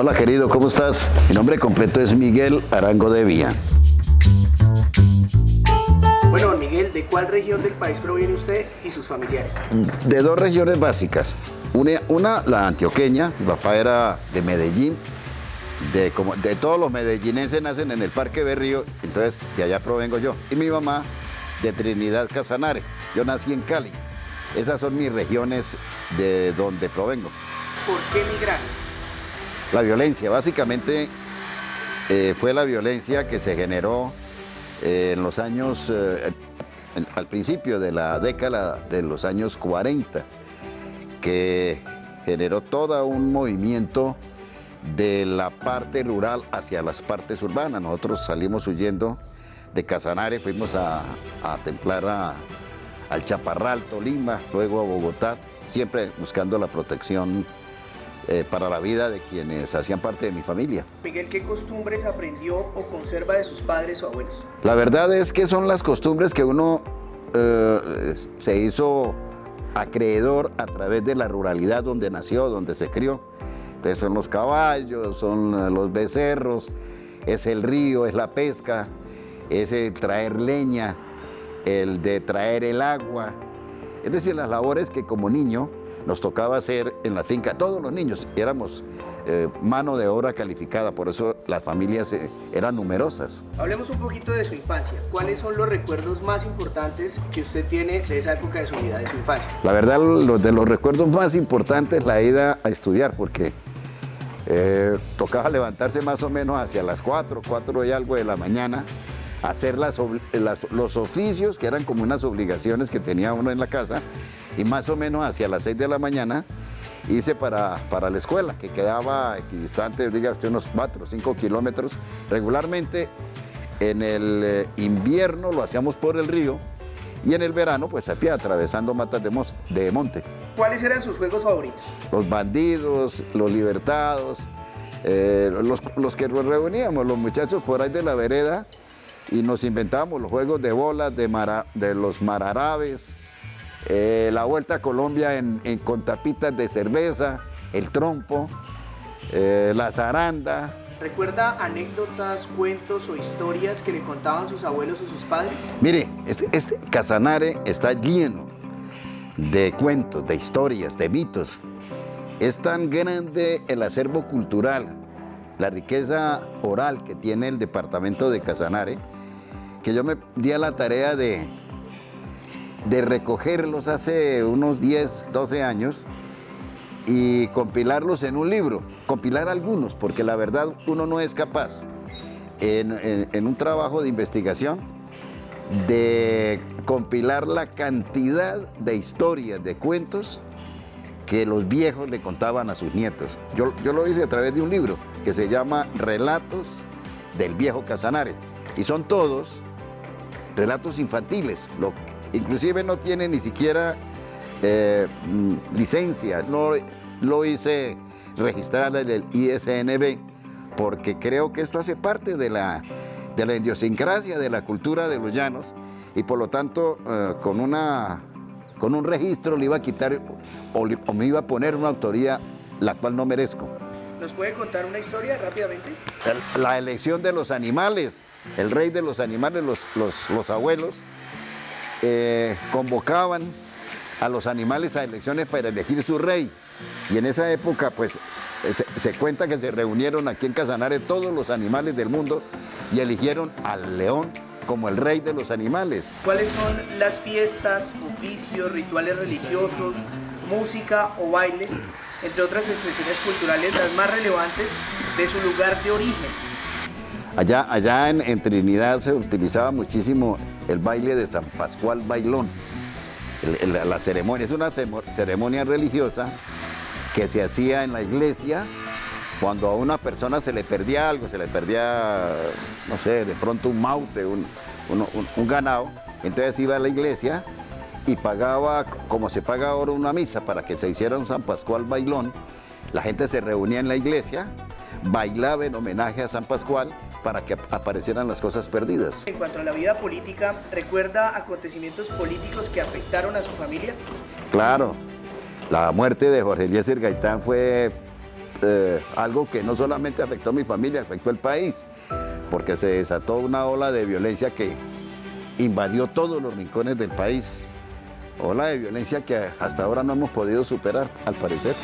Hola querido, ¿cómo estás? Mi nombre completo es Miguel Arango de Vía. Bueno, don Miguel, ¿de cuál región del país proviene usted y sus familiares? De dos regiones básicas. Una, la antioqueña, mi papá era de Medellín, de todos los medellinenses nacen en el Parque Berrío, entonces de allá provengo yo. Y mi mamá de Trinidad Casanare, yo nací en Cali. Esas son mis regiones de donde provengo. ¿Por qué migraron? La violencia, básicamente fue la violencia que se generó en los años, al principio de la década de los años 40, que generó todo un movimiento de la parte rural hacia las partes urbanas. Nosotros salimos huyendo de Casanare, fuimos a templar al Chaparral, Tolima, luego a Bogotá, siempre buscando la protección para la vida de quienes hacían parte de mi familia. Miguel, ¿qué costumbres aprendió o conserva de sus padres o abuelos? La verdad es que son las costumbres que uno se hizo acreedor a través de la ruralidad donde nació, donde se crió. Entonces son los caballos, son los becerros, es el río, es la pesca, es el traer leña, el de traer el agua. Es decir, las labores que como niño nos tocaba hacer en la finca. Todos los niños éramos mano de obra calificada, por eso las familias eran numerosas. Hablemos un poquito de su infancia. ¿Cuáles son los recuerdos más importantes que usted tiene de esa época de su vida, de su infancia? La verdad, de los recuerdos más importantes, la ida a estudiar, porque tocaba levantarse más o menos hacia las 4 y algo de la mañana, hacer los oficios, que eran como unas obligaciones que tenía uno en la casa, y más o menos hacia las 6 de la mañana hice para la escuela, que quedaba equidistante, diga usted, unos 4 o 5 kilómetros. Regularmente en el invierno lo hacíamos por el río y en el verano pues a pie, atravesando matas de monte. ¿Cuáles eran sus juegos favoritos? Los bandidos, los libertados, los que nos reuníamos, los muchachos por ahí de la vereda, y nos inventábamos los juegos de bolas, de los mararabes, la Vuelta a Colombia con tapitas de cerveza, el trompo, la zaranda. ¿Recuerda anécdotas, cuentos o historias que le contaban sus abuelos o sus padres? Mire, este Casanare está lleno de cuentos, de historias, de mitos. Es tan grande el acervo cultural, la riqueza oral que tiene el departamento de Casanare, que yo me di a la tarea de recogerlos hace unos 10, 12 años y compilarlos en un libro, compilar algunos, porque la verdad uno no es capaz en un trabajo de investigación de compilar la cantidad de historias, de cuentos que los viejos le contaban a sus nietos. Yo lo hice a través de un libro que se llama Relatos del Viejo Casanare, y son todos relatos infantiles, inclusive no tiene ni siquiera licencia. No lo hice registrar en el ISNB porque creo que esto hace parte de la idiosincrasia, de la cultura de los llanos, y por lo tanto con un registro le iba a quitar o me iba a poner una autoría la cual no merezco. ¿Nos puede contar una historia rápidamente? La elección de los animales, el rey de los animales, los abuelos, convocaban a los animales a elecciones para elegir su rey, y en esa época pues se cuenta que se reunieron aquí en Casanare todos los animales del mundo y eligieron al león como el rey de los animales. ¿Cuáles son las fiestas, oficios, rituales religiosos, música o bailes, entre otras expresiones culturales, las más relevantes de su lugar de origen? Allá en Trinidad se utilizaba muchísimo el baile de San Pascual Bailón. La ceremonia es una ceremonia religiosa que se hacía en la iglesia cuando a una persona se le perdía algo, se le perdía, no sé, de pronto un maute, un ganado. Entonces iba a la iglesia y pagaba, como se paga ahora una misa, para que se hiciera un San Pascual Bailón. La gente se reunía en la iglesia, bailaba en homenaje a San Pascual para que aparecieran las cosas perdidas. En cuanto a la vida política, ¿recuerda acontecimientos políticos que afectaron a su familia? Claro, la muerte de Jorge Eliezer Gaitán fue algo que no solamente afectó a mi familia, afectó al país, porque se desató una ola de violencia que invadió todos los rincones del país. Ola de violencia que hasta ahora no hemos podido superar, al parecer.